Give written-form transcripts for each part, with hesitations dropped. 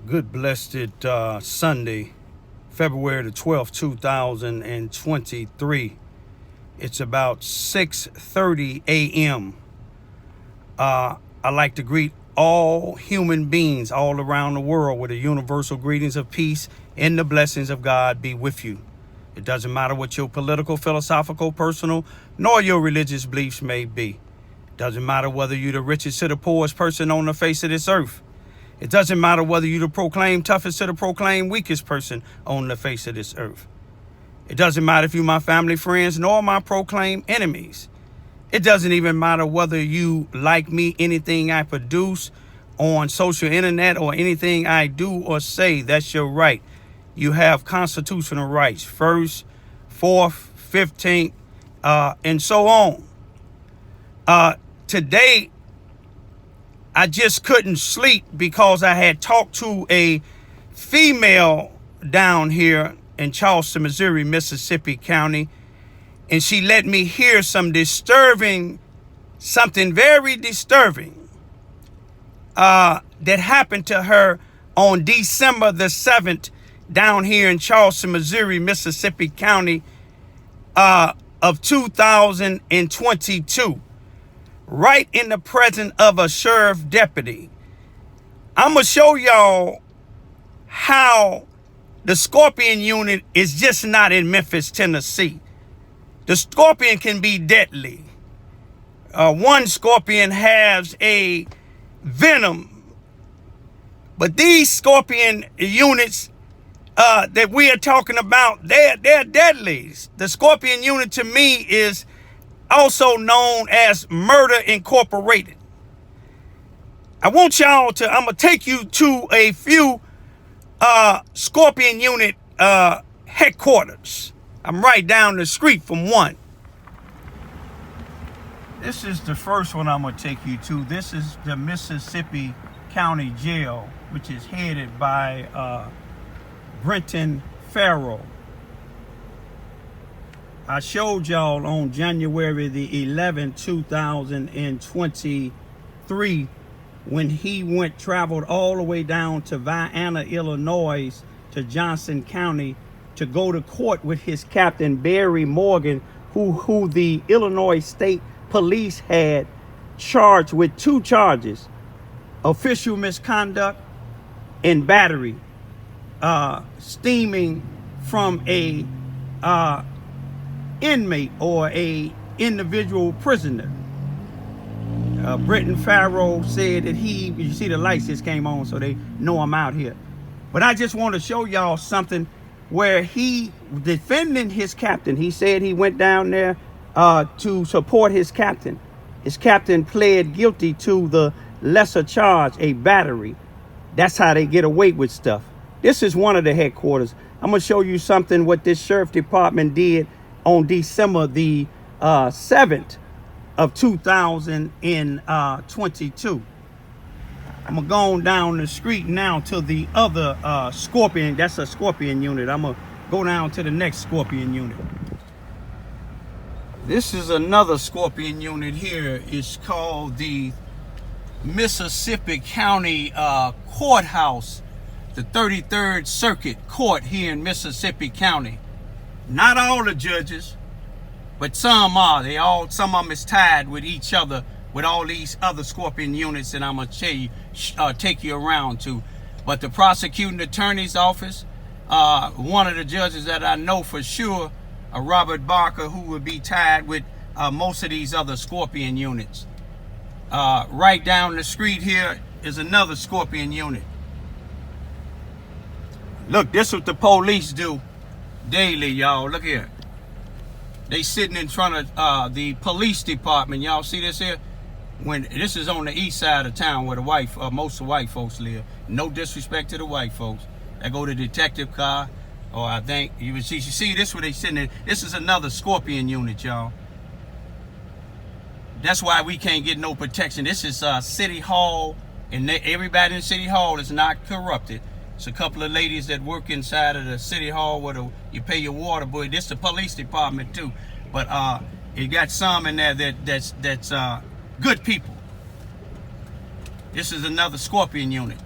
Good blessed Sunday, February the 12th, 2023. It's about 6:30 a.m. I'd like to greet all human beings all around the world with the universal greetings of peace and the blessings of God be with you. It doesn't matter what your political, philosophical, personal, nor your religious beliefs may be. It doesn't matter whether you're the richest to the poorest person on the face of this earth. It doesn't matter whether you're the proclaimed toughest to the proclaimed weakest person on the face of this earth. It doesn't matter if you're my family, friends, nor my proclaimed enemies. It doesn't even matter whether you like me, anything I produce on social internet or anything I do or say. That's your right. You have constitutional rights, 1st, 4th, 15th, and so on. Today, I just couldn't sleep because I had talked to a female down here in Charleston, Missouri, Mississippi County, and she let me hear something very disturbing that happened to her on December the 7th down here in Charleston, Missouri, Mississippi County of 2022. Right in the presence of a sheriff deputy. I'm going to show y'all how the Scorpion unit is just not in Memphis, Tennessee. The Scorpion can be deadly. One Scorpion has a venom. But these Scorpion units that we are talking about, they're deadly. The Scorpion unit to me is also known as Murder Incorporated. I'm going to take you to a few Scorpion unit headquarters. I'm right down the street from one. This is the first one I'm going to take you to. This is the Mississippi County Jail, which is headed by Brenton Farrell. I showed y'all on January the 11th, 2023, when he traveled all the way down to Vienna, Illinois, to Johnson County to go to court with his captain, Barry Morgan, who the Illinois State Police had charged with 2 charges, official misconduct and battery, stemming from a inmate or a individual prisoner. Brenton Farrell said that you see the lights just came on so they know I'm out here. But I just want to show y'all something where he defending his captain. He said he went down there to support his captain. His captain pled guilty to the lesser charge, a battery. That's how they get away with stuff. This is one of the headquarters. I'm going to show you something what this sheriff department did on December the 7th of 2022. I'm going to go down the street now to the other Scorpion. That's a Scorpion unit. I'm going to go down to the next Scorpion unit. This is another Scorpion unit here. It's called the Mississippi County Courthouse, the 33rd Circuit Court here in Mississippi County. Not all the judges, but some are. Some of them is tied with each other with all these other Scorpion units that I'm going to take you around to. But the prosecuting attorney's office, one of the judges that I know for sure, Robert Barker, who would be tied with most of these other Scorpion units. Right down the street here is another Scorpion unit. Look, this is what the police do daily, y'all. Look here. They sitting in front of the police department. Y'all see this here? This is on the east side of town where most of the white folks live. No disrespect to the white folks. They go to the detective car, or I think you see this where they sitting in. This is another Scorpion unit, y'all. That's why we can't get no protection. This is City Hall, and everybody in City Hall is not corrupted. It's a couple of ladies that work inside of the City Hall where you pay your water bill. This is the police department too, but you got some in there that's good people. This is another Scorpion unit.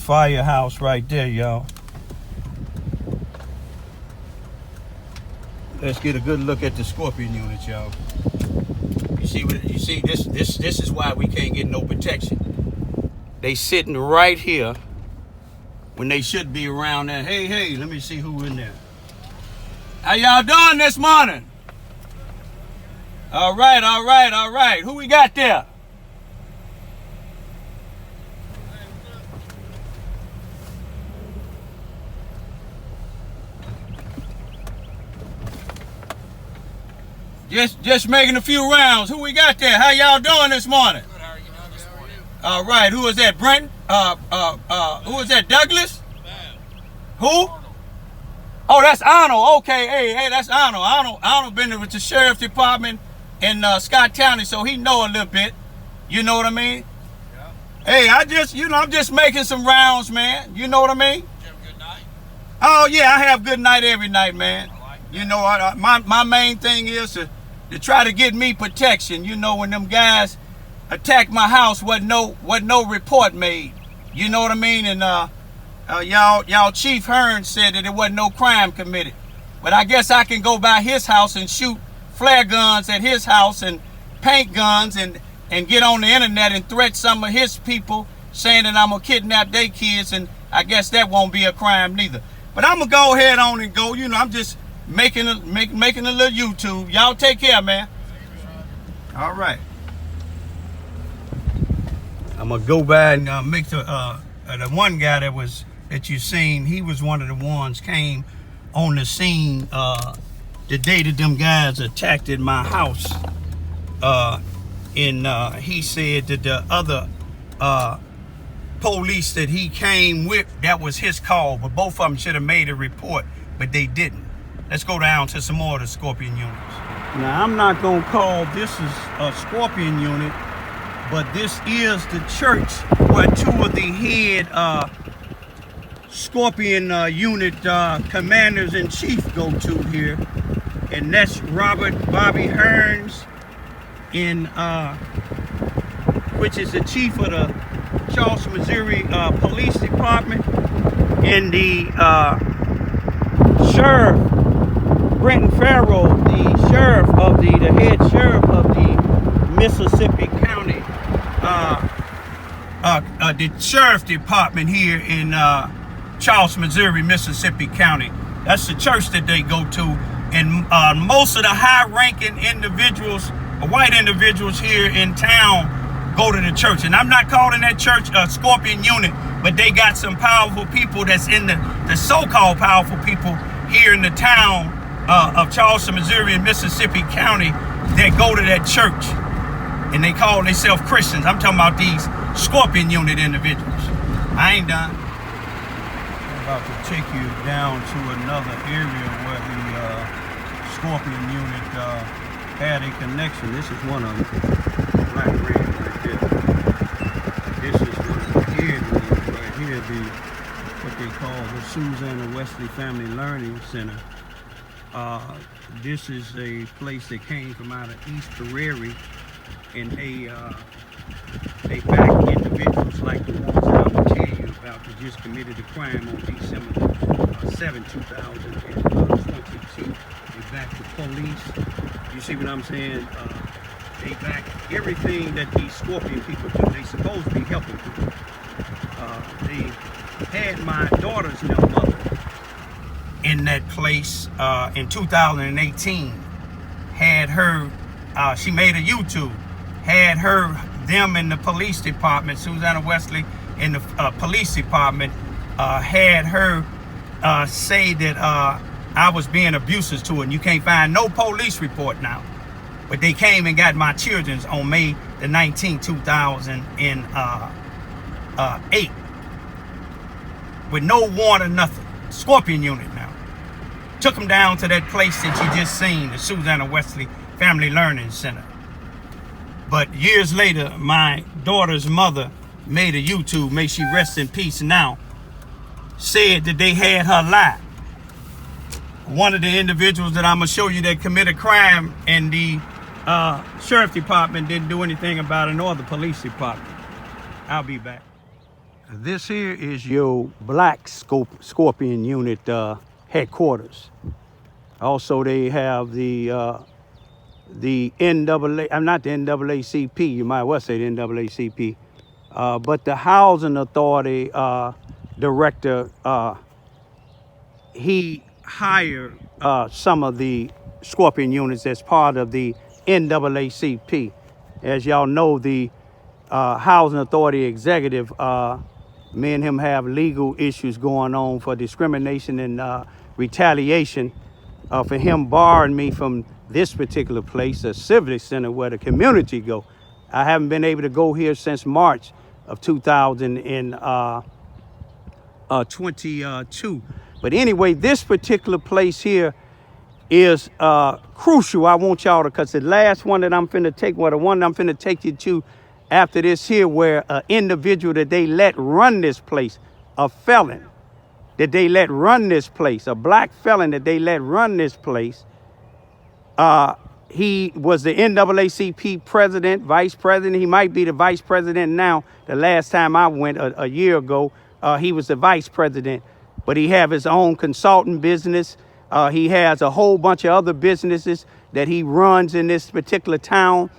firehouse right there, y'all. Let's get a good look at the Scorpion units, y'all. You see this is why we can't get no protection. They sitting right here when they should be around there. Hey, let me see who in there. How y'all doing this morning? All right. Who we got there? Just making a few rounds. Who we got there? How y'all doing this morning? Good. How are you doing this morning? All right. Who is that? Brent? Who is that? Douglas? Who? Arnold. Oh, that's Arnold. Okay. Hey, that's Arnold. Arnold been with the sheriff's department in Scott County, so he know a little bit. You know what I mean? Yeah. Hey, I'm just making some rounds, man. You know what I mean? Did you have a good night? Oh yeah, I have good night every night, man. I like that. You know, my main thing is to try to get me protection. You know, when them guys attacked my house, wasn't no report made. You know what I mean? And y'all Chief Hearn said that there wasn't no crime committed. But I guess I can go by his house and shoot flare guns at his house and paint guns and get on the internet and threat some of his people, saying that I'm gonna kidnap their kids, and I guess that won't be a crime neither. But I'm gonna go ahead on and go. You know, I'm just making a little YouTube. Y'all take care, man. All right. I'm gonna go by and make the one guy that you seen. He was one of the ones came on the scene the day that them guys attacked at my house. He said that the other police that he came with, that was his call, but both of them should have made a report, but they didn't. Let's go down to some more of the Scorpion units. Now, I'm not gonna call this is a Scorpion unit, but this is the church where two of the head Scorpion unit commanders in chief go to here, and that's Robert Bobby Hearns, which is the chief of the Charleston, Missouri Police Department, and the sheriff Brenton Farrell, the head sheriff of the Mississippi County, the sheriff department here in Charleston, Missouri, Mississippi County. That's the church that they go to, and most of the high-ranking individuals, white individuals here in town, go to the church. And I'm not calling that church a Scorpion unit, but they got some powerful people that's in the so-called powerful people here in the town of Charleston, Missouri, and Mississippi County that go to that church, and they call themselves Christians. I'm talking about these Scorpion unit individuals. I ain't done. I'm about to take you down to another area where the Scorpion unit had a connection. This is one of them. Black red right there. This is one of the head ones right here, what they call the Susanna Wesley Family Learning Center. This is a place that came from out of East Prairie, and they back individuals like the ones that I'm gonna tell you about that just committed a crime on December 7, 2022. They back the police. You see what I'm saying? They back everything that these Scorpion people do. They supposed to be helping people. They had my daughter's mother in that place in 2018. Had her, she made a YouTube, had them in the police department, Susanna Wesley in the police department, had her say that I was being abusive to her, and you can't find no police report now. But they came and got my children's on May the 19th, 2008. With no warrant or nothing. Scorpion unit now. Took them down to that place that you just seen, the Susanna Wesley Family Learning Center. But years later, my daughter's mother made a YouTube, may she rest in peace now, said that they had her lie. One of the individuals that I'm going to show you that committed crime in the sheriff department didn't do anything about it, nor the police department. I'll be back. This here is your black scorpion unit headquarters. Also, they have the NAA. I'm not the NAACP. You might well say the NAACP, but the housing authority director. He hired some of the scorpion units as part of the NAACP. As y'all know, the housing authority executive. Me and him have legal issues going on for discrimination and retaliation for him barring me from this particular place, a civic center where the community go. I haven't been able to go here since March of 2022. But anyway, this particular place here is crucial. I want y'all to, because the last one that I'm finna take, well, the one I'm finna take you to after this here, where an individual that they let run this place, a felon that they let run this place, a black felon that they let run this place, he was the NAACP president, vice president. He might be the vice president now. The last time I went a year ago, he was the vice president, but he have his own consulting business. He has a whole bunch of other businesses that he runs in this particular town.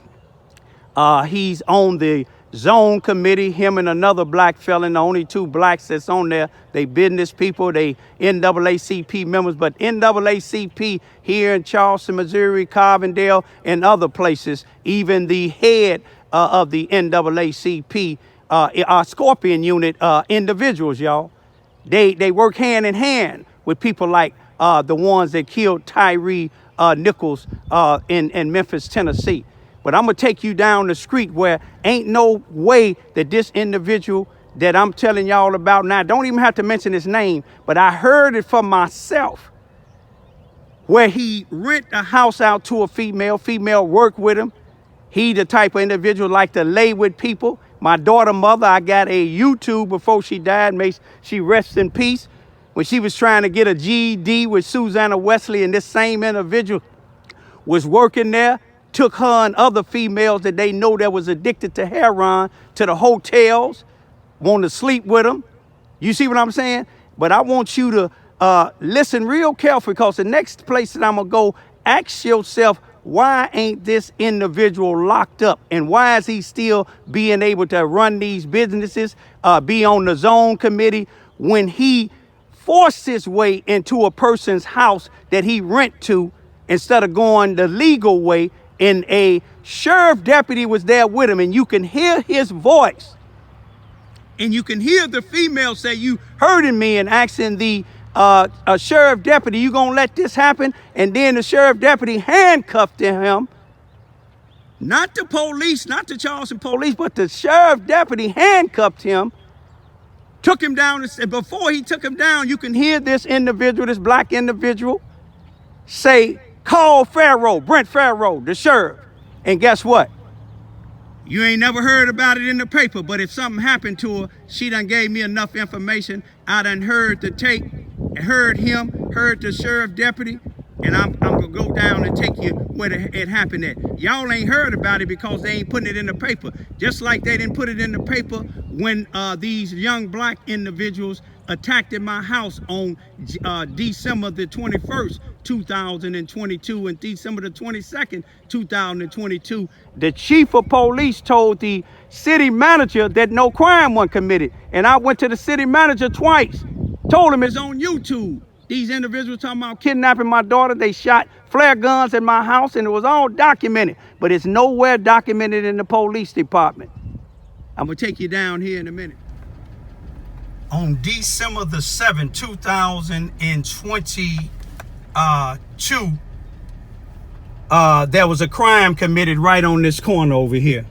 He's on the zone committee, him and another black felon, the only two blacks that's on there. They business people, they NAACP members, but NAACP here in Charleston, Missouri, Carbondale, and other places, even the head of the NAACP are scorpion unit individuals, y'all. They work hand in hand with people like the ones that killed Tyree Nichols in Memphis, Tennessee. But I'm going to take you down the street where ain't no way that this individual that I'm telling y'all about now, don't even have to mention his name, but I heard it for myself, where he rent a house out to a female work with him. He the type of individual like to lay with people. My daughter mother, I got a YouTube before she died, may she rest in peace. When she was trying to get a GED with Susanna Wesley, and this same individual was working there, took her and other females that they know that was addicted to heroin to the hotels, want to sleep with them. You see what I'm saying? But I want you to listen real carefully, because the next place that I'm going to go, ask yourself, why ain't this individual locked up? And why is he still being able to run these businesses, be on the zone committee, when he forced his way into a person's house that he rent to instead of going the legal way? And a sheriff deputy was there with him, and you can hear his voice. And you can hear the female say, "You hurting me," and asking the sheriff deputy, "You gonna let this happen?" And then the sheriff deputy handcuffed him. Not the police, not the Charleston police, but the sheriff deputy handcuffed him, took him down. And before he took him down, you can hear this individual, this black individual, say, "Call Brent Farrow, the sheriff." And guess what? You ain't never heard about it in the paper, but if something happened to her, she done gave me enough information. I done heard the tape, heard him, heard the sheriff deputy, and I'm gonna go down and take you where it happened at. Y'all ain't heard about it because they ain't putting it in the paper. Just like they didn't put it in the paper when these young black individuals attacked at my house on December the 21st, 2022, and December the 22nd, 2022. The chief of police told the city manager that no crime was committed. And I went to the city manager twice, told him it's on YouTube. These individuals talking about kidnapping my daughter. They shot flare guns at my house, and it was all documented. But it's nowhere documented in the police department. I'm going to take you down here in a minute. On December the 7th, 2022, there was a crime committed right on this corner over here.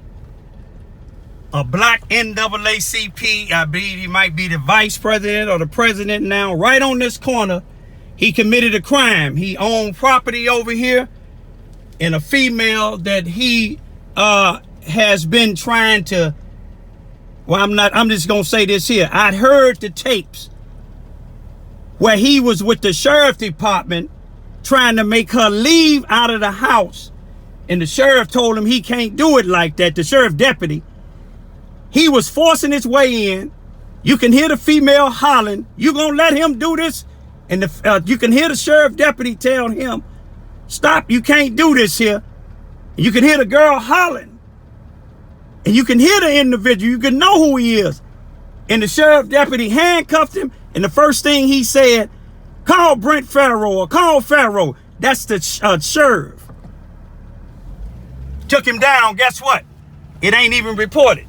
A black NAACP, I believe he might be the vice president or the president now, right on this corner. He committed a crime. He owned property over here, and a female that he has been trying to, well, I'm just going to say this here. I'd heard the tapes where he was with the sheriff department trying to make her leave out of the house. And the sheriff told him he can't do it like that. The sheriff deputy, he was forcing his way in, You can hear the female hollering. You gonna let him do this? And you can hear the sheriff deputy tell him, stop, you can't do this here. And you can hear the girl hollering. And you can hear the individual. You can know who he is. And the sheriff deputy handcuffed him. And the first thing he said, call Brent Farrow or call Farrow. That's the sheriff. Took him down. Guess what? It ain't even reported.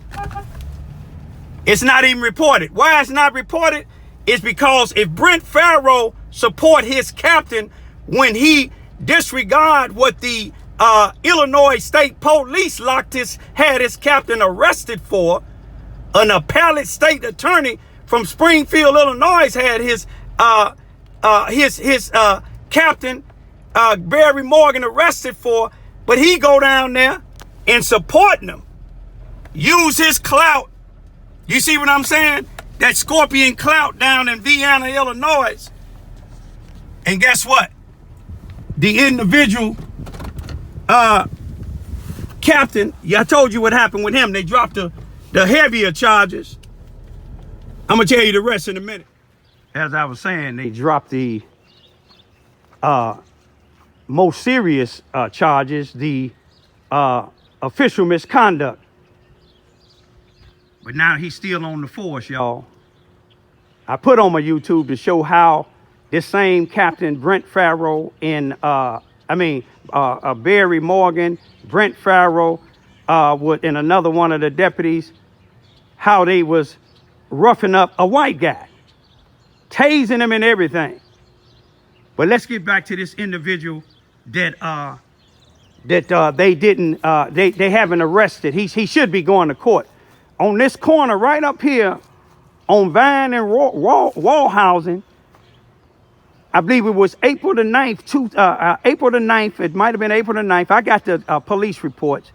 It's not even reported. Why it's not reported is because if Brent Farrow support his captain when he disregard what the Illinois State Police had his captain arrested for, an appellate state attorney from Springfield, Illinois had his captain Barry Morgan arrested for, but he go down there and supporting him, use his clout. You see what I'm saying? That scorpion clout down in Vienna, Illinois. And guess what? The individual captain, I told you what happened with him. They dropped the heavier charges. I'm gonna tell you the rest in a minute. As I was saying, they dropped the most serious charges, the official misconduct. But now he's still on the force, y'all. I put on my YouTube to show how this same Captain Brent Farrow and Barry Morgan, Brent Farrow, and another one of the deputies, how they was roughing up a white guy, tasing him and everything. But let's get back to this individual that they haven't arrested. He should be going to court. On this corner right up here on Vine and Wallhausen, I believe it was April the 9th, April the 9th, it might have been April the 9th. I got the police reports.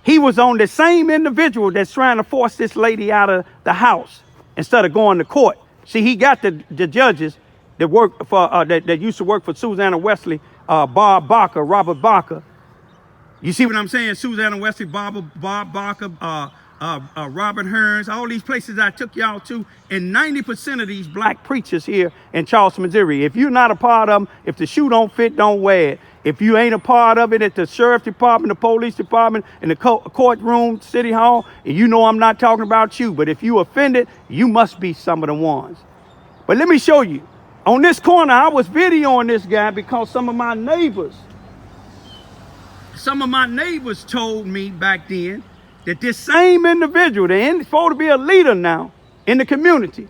He was on the same individual that's trying to force this lady out of the house instead of going to court. See, he got the judges that work for that used to work for Susanna Wesley, Bob Barker, Robert Barker. You see what I'm saying? Susanna Wesley, Bob Barker, Robert Hearns, all these places I took y'all to, and 90% of these black preachers here in Charleston, Missouri. If you're not a part of them, if the shoe don't fit, don't wear it. If you ain't a part of it at the sheriff department, the police department, in the courtroom, city hall, and you know I'm not talking about you, but if you offended, you must be some of the ones. But let me show you. On this corner, I was videoing this guy because some of my neighbors told me back then that this same individual, they're supposed to be a leader now in the community,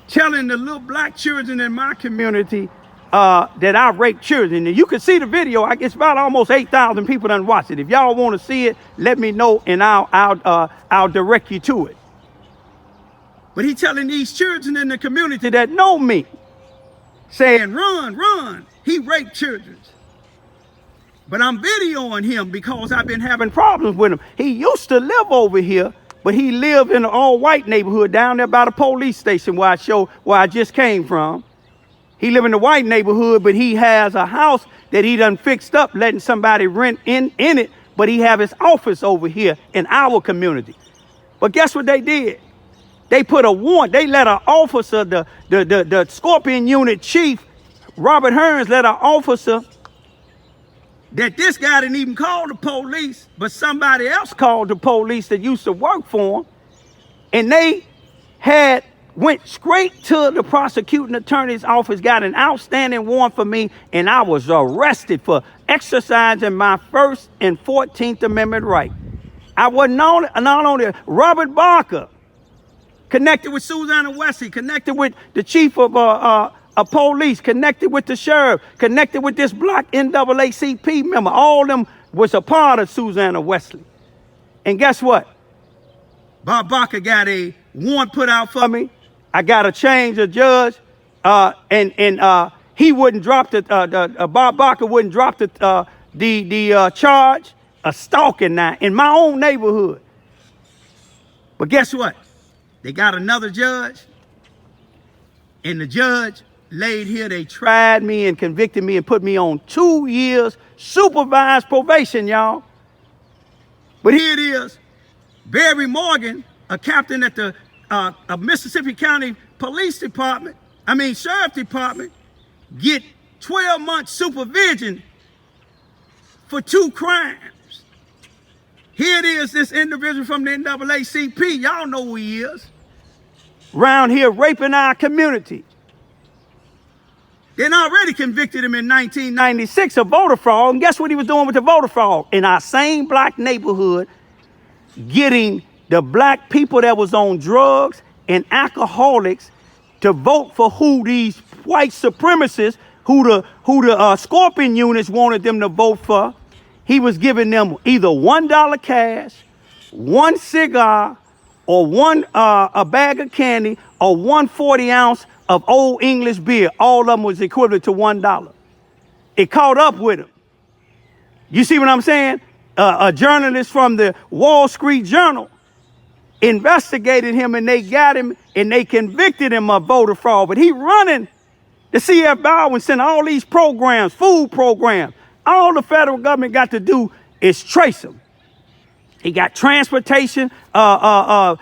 telling the little black children in my community that I rape children. And you can see the video. It's about almost 8,000 people done watched it. If y'all want to see it, let me know and I'll direct you to it. But he telling these children in the community that know me, saying, run, run. He raped children. But I'm videoing him because I've been having problems with him. He used to live over here, but he lived in an all-white neighborhood down there by the police station where I just came from. He lived in the white neighborhood, but he has a house that he done fixed up, letting somebody rent in it, but he have his office over here in our community. But guess what they did? They put a warrant. They let an officer, the Scorpion Unit Chief, Robert Hearns, let an officer that this guy didn't even call the police, but somebody else called the police that used to work for him. And they went straight to the prosecuting attorney's office, got an outstanding warrant for me, and I was arrested for exercising my First and 14th Amendment right. I was not only Robert Barker, connected with Susanna Wesley, connected with the chief of police, connected with the sheriff, connected with this black NAACP member. All of them was a part of Susanna Wesley. And guess what? Bob Barker got a warrant put out for me. I got to change a judge, and he wouldn't drop Bob Barker wouldn't drop the charge of stalking now in my own neighborhood. But guess what? They got another judge, and the judge laid here. They tried me and convicted me and put me on 2 years supervised probation, y'all. But here it is. Barry Morgan, a captain at the a Mississippi County Police Department, Sheriff Department, get 12 months supervision for 2 crimes. Here it is, this individual from the NAACP, y'all know who he is, around here raping our community. They already convicted him in 1996 of voter fraud, and guess what he was doing with the voter fraud? In our same black neighborhood, getting the black people that was on drugs and alcoholics to vote for who these white supremacists, who the Scorpion units wanted them to vote for. He was giving them either $1 cash, 1 cigar, or a bag of candy, or 1 40-ounce of Old English beer. All of them was equivalent to $1. It caught up with him. You see what I'm saying? A journalist from the Wall Street Journal investigated him, and they got him, and they convicted him of voter fraud. But he running the C.F. Baldwin, sent all these programs, food programs. All the federal government got to do is trace him. He got transportation, vans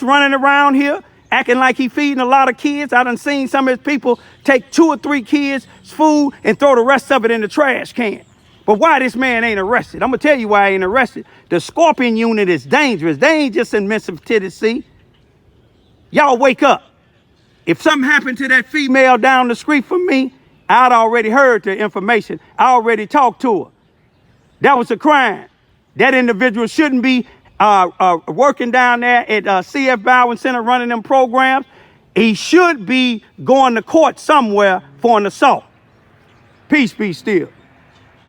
running around here, acting like he feeding a lot of kids. I done seen some of his people take 2 or 3 kids' food and throw the rest of it in the trash can. But why this man ain't arrested? I'm going to tell you why he ain't arrested. The Scorpion unit is dangerous. They ain't just in Memphis, Tennessee. Y'all wake up. If something happened to that female down the street from me, I'd already heard the information. I already talked to her. That was a crime. That individual shouldn't be working down there at C.F. Baldwin Center running them programs. He should be going to court somewhere for an assault. Peace be still.